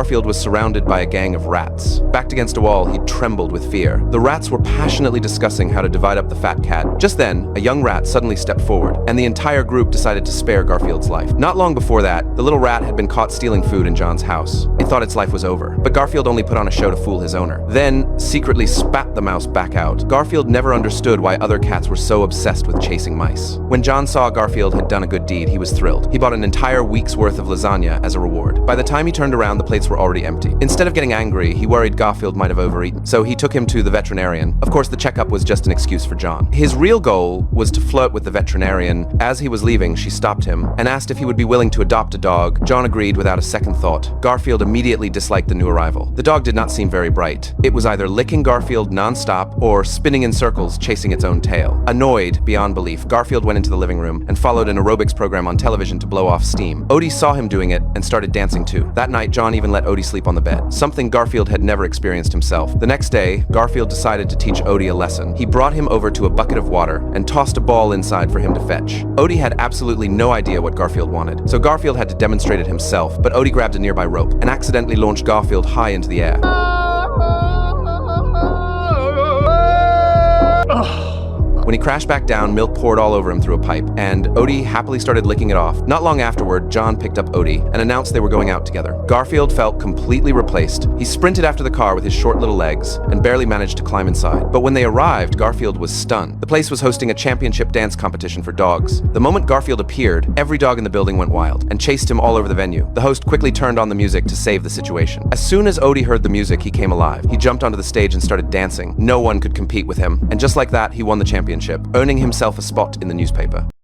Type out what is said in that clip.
Garfield was surrounded by a gang of rats. Backed against a wall, he trembled with fear. The rats were passionately discussing how to divide up the fat cat. Just then, a young rat suddenly stepped forward, and the entire group decided to spare Garfield's life. Not long before that, the little rat had been caught stealing food in John's house. It thought its life was over, but Garfield only put on a show to fool his owner. Then, secretly spat the mouse back out. Garfield never understood why other cats were so obsessed with chasing mice. When John saw Garfield had done a good deed, he was thrilled. He bought an entire week's worth of lasagna as a reward. By the time he turned around, the plates were already empty. Instead of getting angry, he worried Garfield might have overeaten, so he took him to the veterinarian. Of course, the checkup was just an excuse for John. His real goal was to flirt with the veterinarian. As he was leaving, she stopped him and asked if he would be willing to adopt a dog. John agreed without a second thought. Garfield immediately disliked the new arrival. The dog did not seem very bright. It was either licking Garfield non-stop or spinning in circles, chasing its own tail. Annoyed beyond belief, Garfield went into the living room and followed an aerobics program on television to blow off steam. Odie saw him doing it and started dancing too. That night, John even let Odie sleep on the bed, something Garfield had never experienced himself. The next day, Garfield decided to teach Odie a lesson. He brought him over to a bucket of water and tossed a ball inside for him to fetch. Odie had absolutely no idea what Garfield wanted, so Garfield had to demonstrate it himself, but Odie grabbed a nearby rope and accidentally launched Garfield high into the air. When he crashed back down, milk poured all over him through a pipe, and Odie happily started licking it off. Not long afterward, John picked up Odie and announced they were going out together. Garfield felt completely replaced. He sprinted after the car with his short little legs and barely managed to climb inside. But when they arrived, Garfield was stunned. The place was hosting a championship dance competition for dogs. The moment Garfield appeared, every dog in the building went wild and chased him all over the venue. The host quickly turned on the music to save the situation. As soon as Odie heard the music, he came alive. He jumped onto the stage and started dancing. No one could compete with him, and just like that, he won the championship, earning himself a spot in the newspaper.